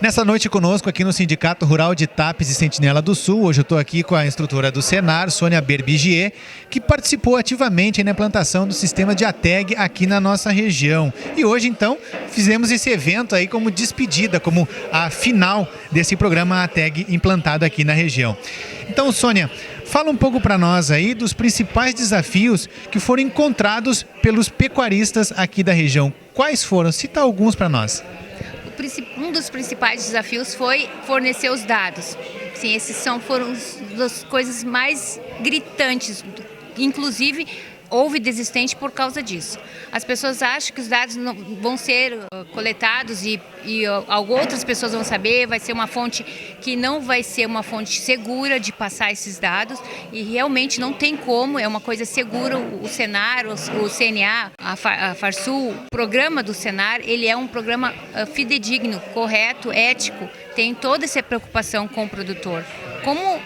Nessa noite conosco aqui no Sindicato Rural de Tapes e Sentinela do Sul, hoje eu estou aqui com a instrutora do Senar, Sônia Berbigier, que participou ativamente na implantação do sistema de ATEG aqui na nossa região. E hoje então fizemos esse evento aí como despedida, como a final desse programa ATEG implantado aqui na região. Então, Sônia, fala um pouco para nós aí dos principais desafios que foram encontrados pelos pecuaristas aqui da região. Quais foram? Cita alguns para nós. Um dos principais desafios foi fornecer os dados. Sim, foram as coisas mais gritantes. Inclusive, houve desistente por causa disso. As pessoas acham que os dados não vão ser coletados e outras pessoas vão saber, vai ser uma fonte que não vai ser uma fonte segura de passar esses dados e realmente não tem como, é uma coisa segura. O Senar, o CNA, a Farsul, o programa do Senar, ele é um programa fidedigno, correto, ético, tem toda essa preocupação com o produtor. Como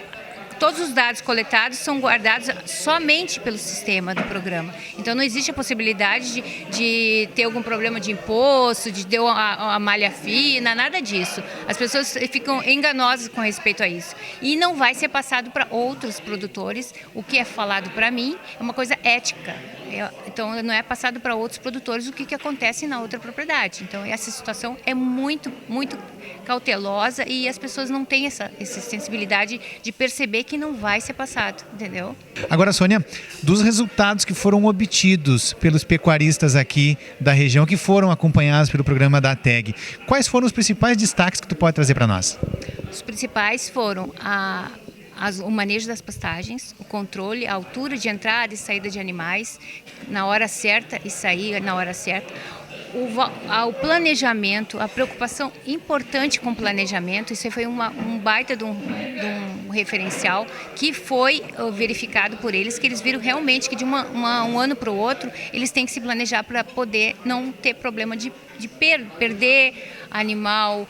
todos os dados coletados são guardados somente pelo sistema do programa. Então não existe a possibilidade de ter algum problema de imposto, de ter a malha fina, nada disso. As pessoas ficam enganosas com respeito a isso. E não vai ser passado para outros produtores. O que é falado para mim é uma coisa ética. Então não é passado para outros produtores o que acontece na outra propriedade. Então essa situação é muito, muito cautelosa e as pessoas não têm essa sensibilidade de perceber que não vai ser passado, entendeu? Agora, Sônia, dos resultados que foram obtidos pelos pecuaristas aqui da região, que foram acompanhados pelo programa da ATEG, quais foram os principais destaques que tu pode trazer para nós? Os principais foram o manejo das pastagens, o controle, a altura de entrada e saída de animais na hora certa e sair na hora certa, o planejamento, a preocupação importante com o planejamento. Isso foi um baita de um referencial que foi verificado por eles, que eles viram realmente que de um ano para o outro eles têm que se planejar para poder não ter problema de perder animal,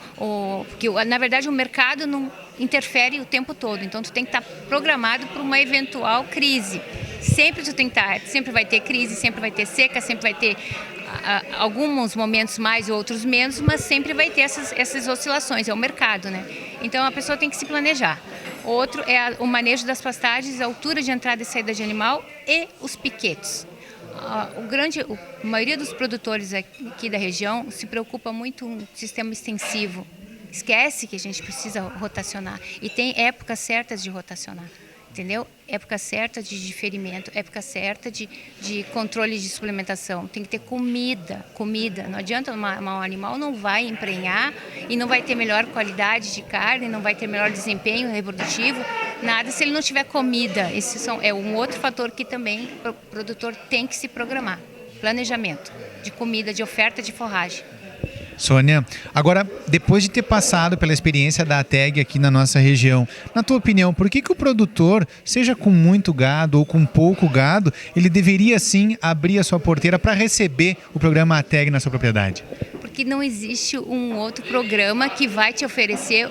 porque na verdade o mercado não interfere o tempo todo, então tu tem que estar programado para uma eventual crise. Sempre tu tem que estar, sempre vai ter crise, sempre vai ter seca, sempre vai ter alguns momentos mais, outros menos, mas sempre vai ter essas oscilações, é o mercado, né? Então a pessoa tem que se planejar. Outro é o manejo das pastagens, a altura de entrada e saída de animal e os piquetes. A maioria dos produtores aqui da região se preocupa muito com o sistema extensivo. Esquece que a gente precisa rotacionar e tem épocas certas de rotacionar, entendeu? Época certa de diferimento, época certa de controle de suplementação. Tem que ter comida. Não adianta, um animal não vai emprenhar e não vai ter melhor qualidade de carne, não vai ter melhor desempenho reprodutivo, nada se ele não tiver comida. Esse é um outro fator que também o produtor tem que se programar. Planejamento de comida, de oferta de forragem. Sônia, agora, depois de ter passado pela experiência da ATEG aqui na nossa região, na tua opinião, por que o produtor, seja com muito gado ou com pouco gado, ele deveria sim abrir a sua porteira para receber o programa ATEG na sua propriedade? Porque não existe um outro programa que vai te oferecer,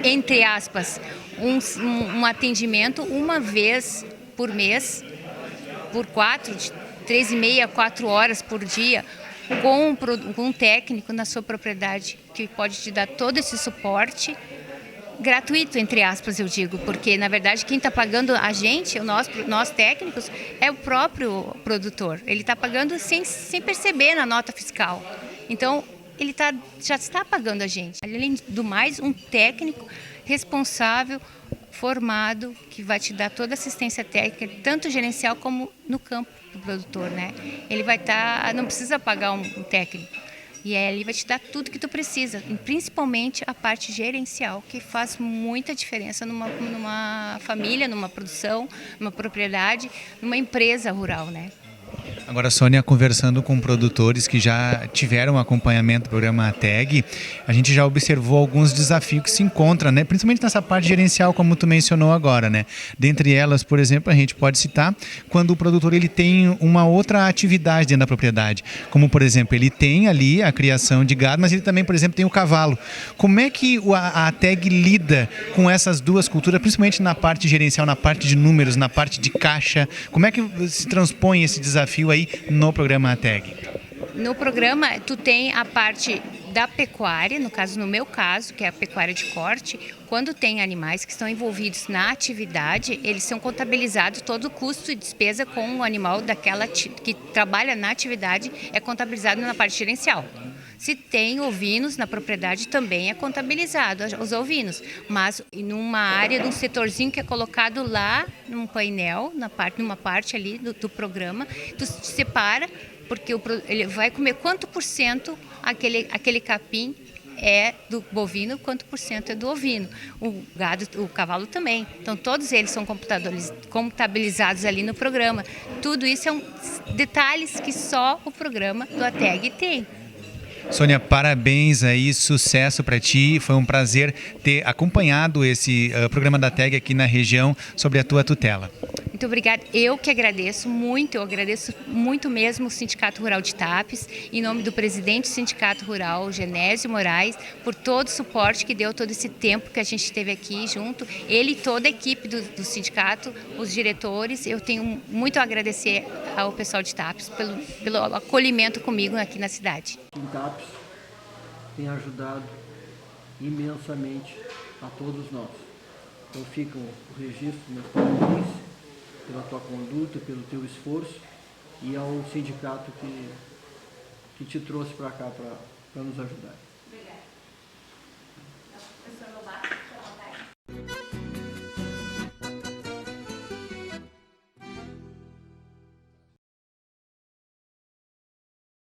entre aspas, um atendimento uma vez por mês, por 3,5 a 4 horas por dia, com um técnico na sua propriedade que pode te dar todo esse suporte gratuito, entre aspas, eu digo, porque na verdade quem está pagando a gente, nós técnicos, é o próprio produtor. Ele está pagando sem perceber na nota fiscal. Então ele já está pagando a gente. Além do mais, um técnico responsável, formado, que vai te dar toda a assistência técnica, tanto gerencial como no campo do produtor, né? Ele vai não precisa pagar um técnico. E ele vai te dar tudo que tu precisa, principalmente a parte gerencial, que faz muita diferença numa família, numa produção, numa propriedade, numa empresa rural, né? Agora, Sônia, conversando com produtores que já tiveram acompanhamento do programa ATEG, a gente já observou alguns desafios que se encontram, né? Principalmente nessa parte gerencial, como tu mencionou agora, né? Dentre elas, por exemplo, a gente pode citar quando o produtor ele tem uma outra atividade dentro da propriedade, como, por exemplo, ele tem ali a criação de gado, mas ele também, por exemplo, tem o cavalo. Como é que a ATEG lida com essas duas culturas, principalmente na parte gerencial, na parte de números, na parte de caixa? Como é que se transpõe esse desafio aí no programa ATEG? No programa, tu tem a parte da pecuária, no caso, no meu caso, que é a pecuária de corte, quando tem animais que estão envolvidos na atividade, eles são contabilizados, todo o custo e despesa com o animal daquela que trabalha na atividade é contabilizado na parte gerencial. Se tem ovinos na propriedade, também é contabilizado os ovinos, mas numa área, num setorzinho que é colocado lá num painel, numa parte ali do programa, tu separa, porque ele vai comer quanto por cento aquele capim é do bovino, quanto por cento é do ovino. O gado, o cavalo também. Então, todos eles são contabilizados ali no programa. Tudo isso são detalhes que só o programa do ATEG tem. Sônia, parabéns aí, sucesso para ti. Foi um prazer ter acompanhado esse programa da ATEG aqui na região sobre a tua tutela. Muito obrigada. Eu que agradeço muito, eu agradeço muito mesmo o Sindicato Rural de Tapes, em nome do presidente do Sindicato Rural, Genésio Moraes, por todo o suporte que deu todo esse tempo que a gente esteve aqui junto. Ele e toda a equipe do sindicato, os diretores, eu tenho muito a agradecer ao pessoal de Tapes pelo acolhimento comigo aqui na cidade. O Tapes tem ajudado imensamente a todos nós. Então fica o registro, meus parabéns pela tua conduta, pelo teu esforço e ao sindicato que te trouxe para cá para nos ajudar.